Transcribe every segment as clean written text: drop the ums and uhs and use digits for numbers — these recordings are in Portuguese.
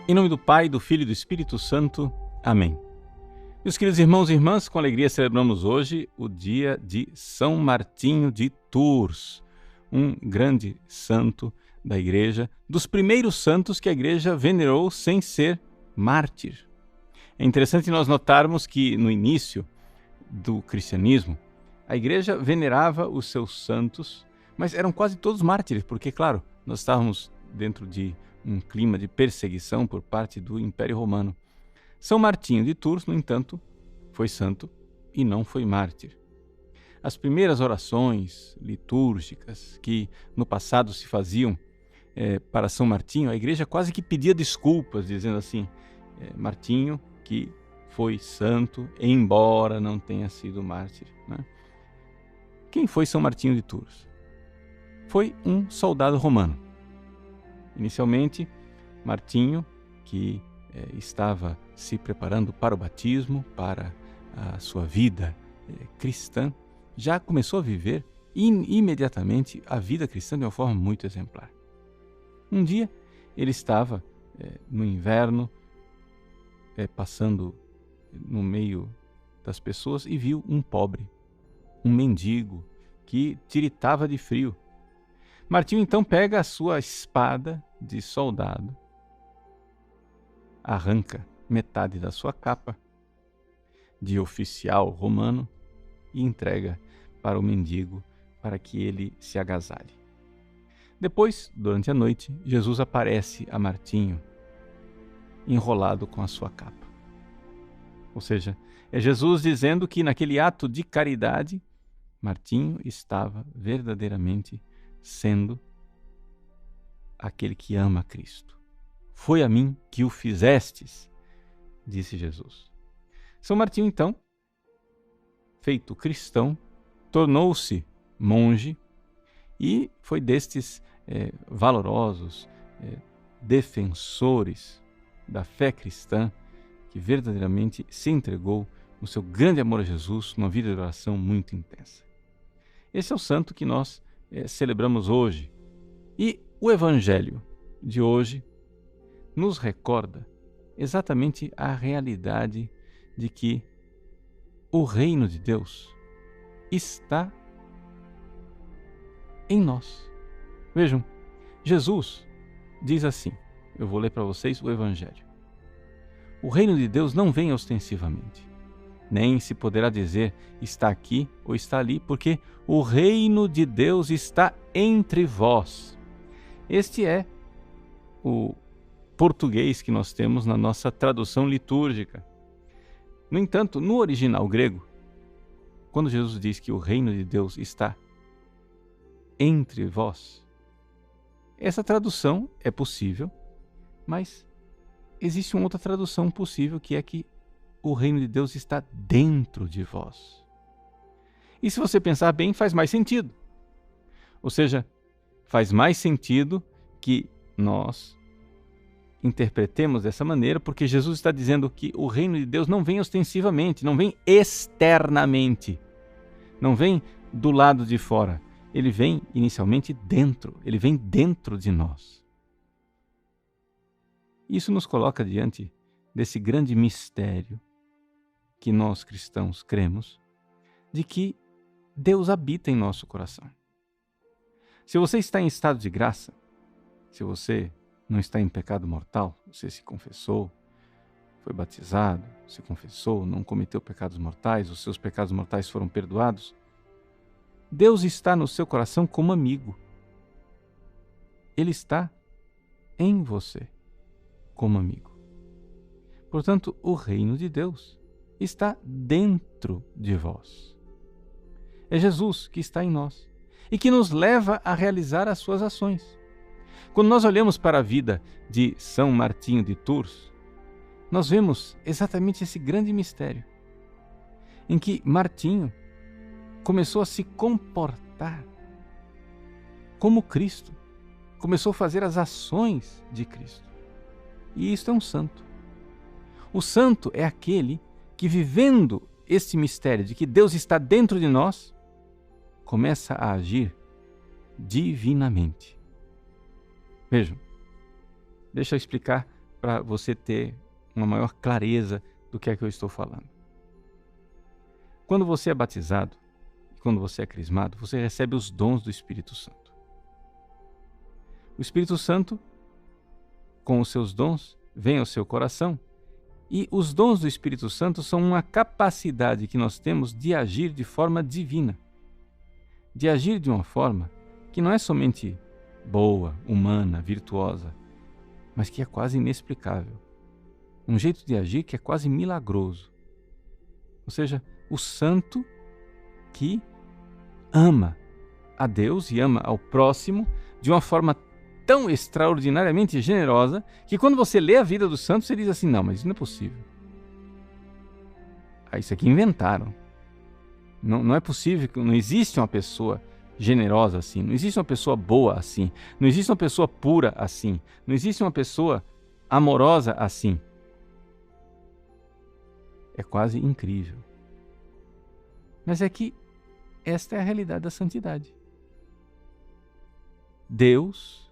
Em nome do Pai, do Filho e do Espírito Santo. Amém. Meus queridos irmãos e irmãs, com alegria celebramos hoje o dia de São Martinho de Tours, um grande santo da Igreja, dos primeiros santos que a Igreja venerou sem ser mártir. É interessante nós notarmos que no início do cristianismo, a Igreja venerava os seus santos, mas eram quase todos mártires, porque, claro, nós estávamos dentro de um clima de perseguição por parte do Império Romano. São Martinho de Tours, no entanto, foi santo e não foi mártir. As primeiras orações litúrgicas que no passado se faziam para São Martinho, a Igreja quase que pedia desculpas, dizendo assim, Martinho que foi santo, embora não tenha sido mártir. Né? Quem foi São Martinho de Tours? Foi um soldado romano. Inicialmente, Martinho, que estava se preparando para o batismo, para a sua vida cristã, já começou a viver imediatamente a vida cristã de uma forma muito exemplar. Um dia, ele estava no inverno, passando no meio das pessoas e viu um pobre, um mendigo, que tiritava de frio. Martinho então pega a sua espada de soldado, arranca metade da sua capa de oficial romano e entrega para o mendigo para que ele se agasalhe. Depois, durante a noite, Jesus aparece a Martinho enrolado com a sua capa. Ou seja, é Jesus dizendo que naquele ato de caridade, Martinho estava verdadeiramente sendo aquele que ama a Cristo. Foi a mim que o fizestes, disse Jesus. São Martinho, então, feito cristão, tornou-se monge e foi destes valorosos defensores da fé cristã que verdadeiramente se entregou no seu grande amor a Jesus, numa vida de oração muito intensa. Esse é o santo que nós celebramos hoje. E o Evangelho de hoje nos recorda exatamente a realidade de que o reino de Deus está em nós. Vejam, Jesus diz assim, eu vou ler para vocês o Evangelho. O reino de Deus não vem ostensivamente, nem se poderá dizer está aqui ou está ali, porque o reino de Deus está entre vós. Este é o português que nós temos na nossa tradução litúrgica. No entanto, no original grego, quando Jesus diz que o reino de Deus está entre vós, essa tradução é possível, mas existe uma outra tradução possível, que é que o reino de Deus está dentro de vós. E se você pensar bem, faz mais sentido. Ou seja, faz mais sentido que nós interpretemos dessa maneira, porque Jesus está dizendo que o reino de Deus não vem ostensivamente, não vem externamente, não vem do lado de fora. Ele vem inicialmente dentro, ele vem dentro de nós. Isso nos coloca diante desse grande mistério que nós cristãos cremos, de que Deus habita em nosso coração. Se você está em estado de graça, se você não está em pecado mortal, você se confessou, foi batizado, se confessou, não cometeu pecados mortais, os seus pecados mortais foram perdoados, Deus está no seu coração como amigo. Ele está em você como amigo. Portanto, o reino de Deus está dentro de vós. É Jesus que está em nós e que nos leva a realizar as suas ações. Quando nós olhamos para a vida de São Martinho de Tours, nós vemos exatamente esse grande mistério, em que Martinho começou a se comportar como Cristo, começou a fazer as ações de Cristo. E isto é um santo. O santo é aquele que, vivendo este mistério de que Deus está dentro de nós, começa a agir divinamente. Vejam, deixa eu explicar para você ter uma maior clareza do que é que eu estou falando. Quando você é batizado, quando você é crismado, você recebe os dons do Espírito Santo. O Espírito Santo, com os seus dons, vem ao seu coração, e os dons do Espírito Santo são uma capacidade que nós temos de agir de forma divina, de agir de uma forma que não é somente boa, humana, virtuosa, mas que é quase inexplicável. Um jeito de agir que é quase milagroso. Ou seja, o santo que ama a Deus e ama ao próximo de uma forma tão extraordinariamente generosa que quando você lê a vida dos santos, você diz assim, não, mas isso não é possível. Isso aqui inventaram. Não é possível, não existe uma pessoa generosa assim, não existe uma pessoa boa assim, não existe uma pessoa pura assim, não existe uma pessoa amorosa assim. É quase incrível. Mas é que esta é a realidade da santidade. Deus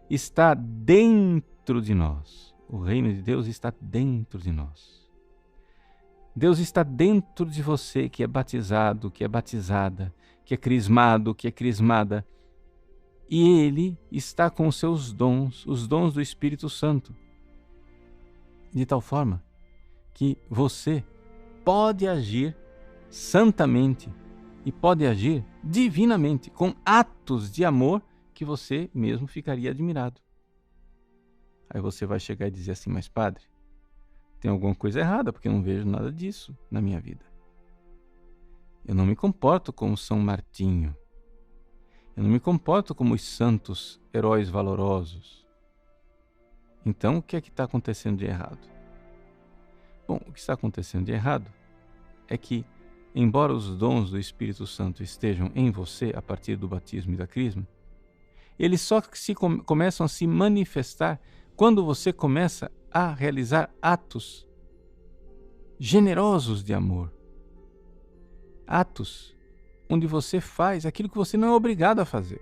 está dentro de nós. O reino de Deus está dentro de nós. Deus está dentro de você que é batizado, que é batizada, que é crismado, que é crismada. E Ele está com os seus dons, os dons do Espírito Santo. De tal forma que você pode agir santamente e pode agir divinamente, com atos de amor que você mesmo ficaria admirado. Aí você vai chegar e dizer assim, mas padre, tem alguma coisa errada, porque eu não vejo nada disso na minha vida. Eu não me comporto como São Martinho. Eu não me comporto como os santos heróis valorosos. Então, o que é que está acontecendo de errado? Bom, o que está acontecendo de errado é que, embora os dons do Espírito Santo estejam em você a partir do batismo e da crisma, eles só começam a se manifestar quando você começa a realizar atos generosos de amor. Atos onde você faz aquilo que você não é obrigado a fazer.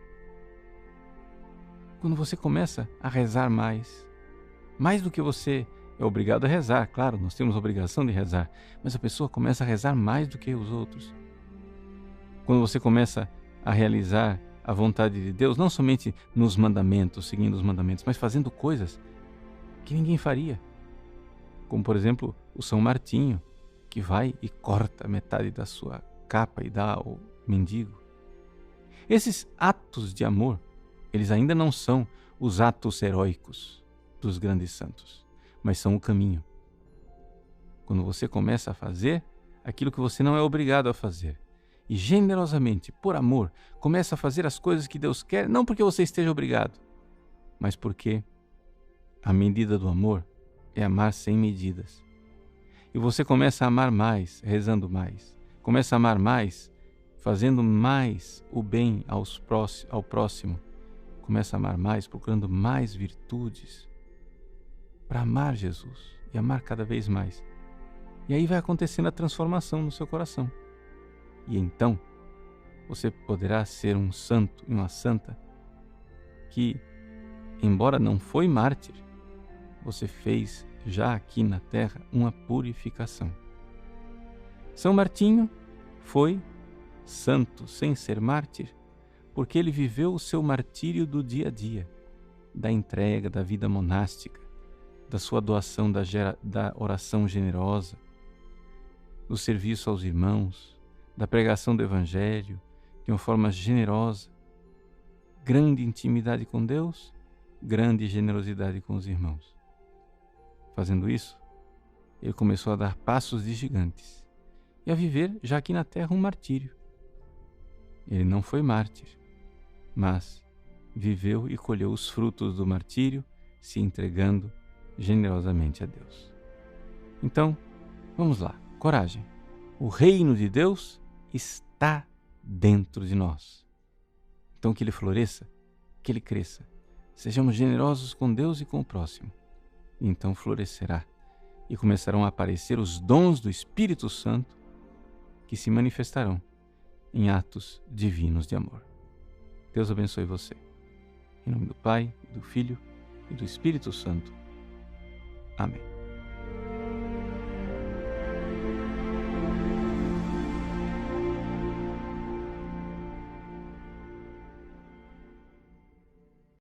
Quando você começa a rezar mais do que você é obrigado a rezar, claro, nós temos a obrigação de rezar, mas a pessoa começa a rezar mais do que os outros. Quando você começa a realizar a vontade de Deus, não somente nos mandamentos, seguindo os mandamentos, mas fazendo coisas que ninguém faria. Como, por exemplo, o São Martinho, que vai e corta metade da sua capa e dá ao mendigo. Esses atos de amor, eles ainda não são os atos heróicos dos grandes santos, mas são o caminho. Quando você começa a fazer aquilo que você não é obrigado a fazer, e generosamente, por amor, começa a fazer as coisas que Deus quer, não porque você esteja obrigado, mas porque a medida do amor é amar sem medidas. E você começa a amar mais, rezando mais. Começa a amar mais, fazendo mais o bem ao próximo. Começa a amar mais, procurando mais virtudes para amar Jesus e amar cada vez mais. E aí vai acontecendo a transformação no seu coração. E então, você poderá ser um santo e uma santa que, embora não foi mártir, você fez já aqui na terra uma purificação. São Martinho foi santo sem ser mártir, porque ele viveu o seu martírio do dia a dia, da entrega, da vida monástica, da sua doação, da oração generosa, do serviço aos irmãos, da pregação do Evangelho de uma forma generosa, grande intimidade com Deus, grande generosidade com os irmãos. Fazendo isso, ele começou a dar passos de gigantes e a viver já aqui na terra um martírio. Ele não foi mártir, mas viveu e colheu os frutos do martírio, se entregando generosamente a Deus. Então, vamos lá, coragem. O reino de Deus está dentro de nós. Então que ele floresça, que ele cresça. Sejamos generosos com Deus e com o próximo. E então florescerá e começarão a aparecer os dons do Espírito Santo que se manifestarão em atos divinos de amor. Deus abençoe você. Em nome do Pai, do Filho e do Espírito Santo. Amém.